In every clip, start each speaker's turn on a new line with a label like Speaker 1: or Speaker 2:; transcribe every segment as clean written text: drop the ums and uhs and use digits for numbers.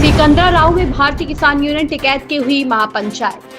Speaker 1: सिकंदराराव में भारतीय किसान यूनियन टिकैत की हुई महापंचायत।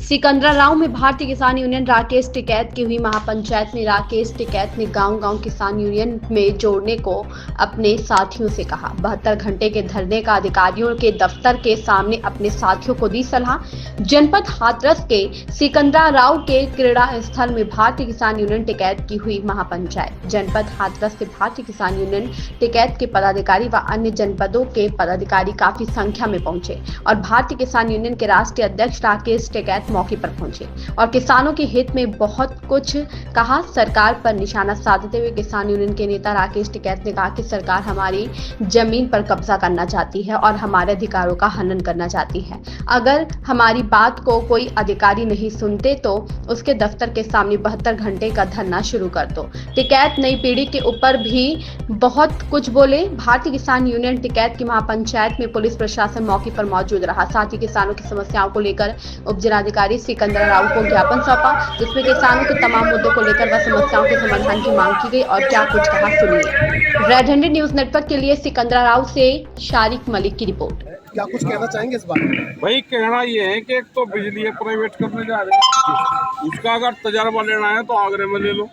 Speaker 1: सिकंदराराव में भारतीय किसान यूनियन राकेश टिकैत की हुई महापंचायत में राकेश टिकैत ने गांव-गांव किसान यूनियन में जोड़ने को अपने साथियों से कहा। 72 घंटे के धरने का अधिकारियों के दफ्तर के सामने अपने साथियों को दी सलाह। जनपद हाथरस के सिकंदराराव के क्रीड़ा स्थल में भारतीय किसान यूनियन टिकैत की हुई महापंचायत। जनपद हाथरस से भारतीय किसान यूनियन टिकैत के पदाधिकारी व अन्य जनपदों के पदाधिकारी काफी संख्या में पहुंचे और भारतीय किसान यूनियन के राष्ट्रीय अध्यक्ष राकेश टिकैत मौके पर पहुंचे और किसानों के हित में बहुत कुछ कहा। सरकार पर निशाना साधते हुए किसान यूनियन के नेता राकेश टिकैत ने कहा कि सरकार हमारी जमीन पर कब्जा करना चाहती है और हमारे अधिकारों का हनन करना चाहती है। अगर हमारी बात को कोई अधिकारी नहीं सुनते तो उसके दफ्तर के सामने 72 घंटे का धरना शुरू कर दो। टिकैत नई पीढ़ी के ऊपर भी बहुत कुछ बोले। भारतीय किसान यूनियन टिकैत की महापंचायत में पुलिस प्रशासन मौके पर मौजूद रहा। साथ ही किसानों की समस्याओं को लेकर उप जिलाधिकारी सिकंदराराव को ज्ञापन सौंपा, जिसमें किसानों के तमाम मुद्दों को लेकर व समस्याओं के समाधान की मांग की गई और क्या कुछ कहा सुनिए। रेड हैंडेड न्यूज नेटवर्क के लिए सिकंदराराव से शारिक मलिक की रिपोर्ट।
Speaker 2: क्या कुछ कहना चाहेंगे इस बारे में?
Speaker 3: भाई कहना ये है कि एक तो बिजली प्राइवेट करने जा रहे हैं, उसका अगर तजर्बा लेना है तो आगरे में ले लो।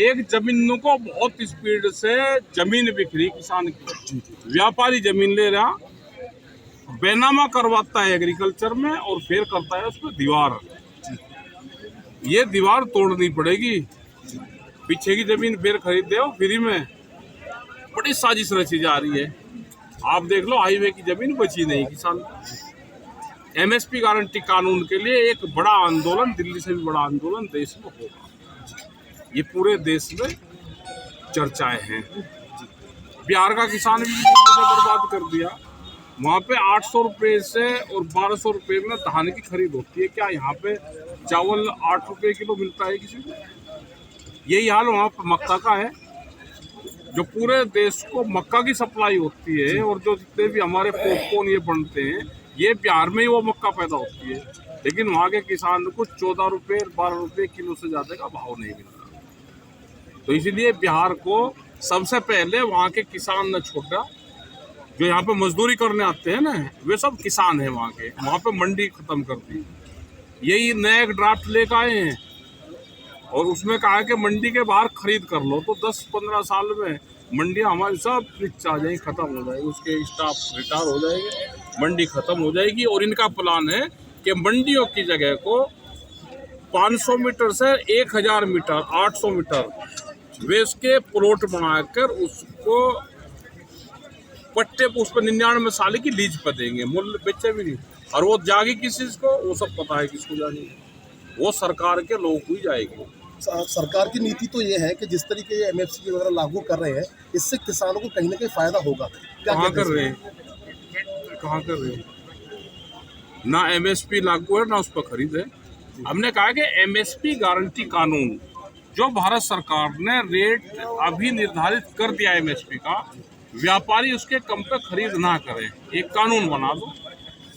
Speaker 3: एक जमीनों को बहुत स्पीड से जमीन बिक रही किसान की, व्यापारी जमीन ले रहा, बेनामा करवाता है एग्रीकल्चर में और फिर करता है उस पर दीवार। ये दीवार तोड़नी पड़ेगी, पीछे की जमीन फिर खरीद दे फ्री में। बड़ी साजिश रची जा रही है। आप देख लो, हाईवे की जमीन बची नहीं किसान। एमएसपी गारंटी कानून के लिए एक बड़ा आंदोलन, दिल्ली से भी बड़ा आंदोलन देश में होगा। ये पूरे देश में चर्चाएं हैं। बिहार का किसान भी बर्बाद कर दिया। वहाँ पे 800 रुपये से और 1200 रुपये में धान की खरीद होती है। क्या यहाँ पे चावल 8 रुपये किलो मिलता है किसी को? यही हाल वहाँ पे मक्का का है। जो पूरे देश को मक्का की सप्लाई होती है और जो जितने भी हमारे पॉपकॉर्न ये बनते हैं, ये बिहार में ही वो मक्का पैदा होती है। लेकिन वहाँ के किसान को 14 रुपये 12 रुपये किलो से ज़्यादा का भाव नहीं मिलता। तो इसीलिए बिहार को सबसे पहले वहाँ के किसान ने छोड़ा। जो यहाँ पे मजदूरी करने आते हैं ना, वे सब किसान हैं वहाँ के। वहाँ पे मंडी खत्म कर दी। यही नया एक ड्राफ्ट लेकर आए हैं और उसमें कहा है कि मंडी के बाहर खरीद कर लो। तो 10-15 साल में मंडियाँ हमारी सब रिच आ जाएगी, खत्म हो जाएगी, उसके स्टाफ रिटायर हो जाएंगे, मंडी खत्म हो जाएगी। और इनका प्लान है कि मंडियों की जगह को 500 मीटर से 1000 मीटर 800 मीटर वे इसके प्लॉट बनाकर उसको पट्टे उस पर 99 साल की लीज पर देंगे, मूल्य बेचे भी नहीं। और वो जाएगी किस चीज को, वो सब पता है किसको जानी, वो सरकार के लोगों को ही जाएगी।
Speaker 2: सरकार की नीति तो ये है कि जिस तरीके ये एमएसपी वगैरह लागू कर रहे हैं, इससे किसानों को कहीं ना कहीं फायदा होगा।
Speaker 3: कहाँ कर रहे हैं? कहाँ कर रहे हैं? ना एमएसपी लागू है ना उस पर खरीद है। हमने कहा कि एमएसपी गारंटी कानून जो भारत सरकार ने रेट अभी निर्धारित कर दिया एमएसपी का, व्यापारी उसके कम पे खरीद ना करे। एक कानून बना दो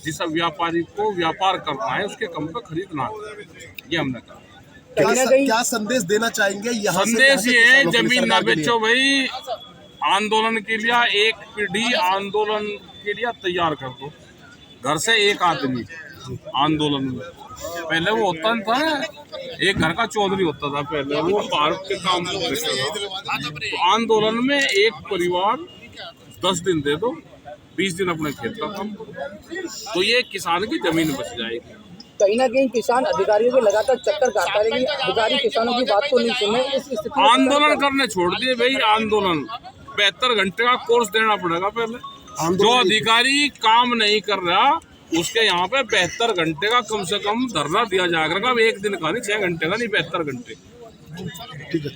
Speaker 3: जिस व्यापारी को व्यापार करना है उसके कम पे खरीद ना करे। ये हमने कहा।
Speaker 2: क्या संदेश देना चाहेंगे?
Speaker 3: संदेश ये है, जमीन ना बेचो भाई। आंदोलन के लिए एक पीढ़ी आंदोलन के लिए तैयार कर दो। घर से एक आदमी आंदोलन में, पहले वो होता था ना, एक घर का चौधरी होता था पहले, वो भारत के काम तो आंदोलन में एक परिवार 10 दिन दे दो, 20 दिन अपने खेत का काम करो, तो ये किसान की जमीन बच जाएगी।
Speaker 4: कहीं ना कहीं किसान अधिकारियों के लगातार चक्कर काटता है, अधिकारी किसानों की बात को नहीं सुने। इस स्थिति में
Speaker 3: आंदोलन करने छोड़ दिए भाई। आंदोलन 72 घंटे का कोर्स देना पड़ेगा पहले। जो अधिकारी काम नहीं कर रहा उसके यहाँ पे 72 घंटे का कम से कम धरना दिया जाएगा। एक दिन का नहीं, 6 घंटे का नहीं, 72 घंटे।
Speaker 2: ठीक है।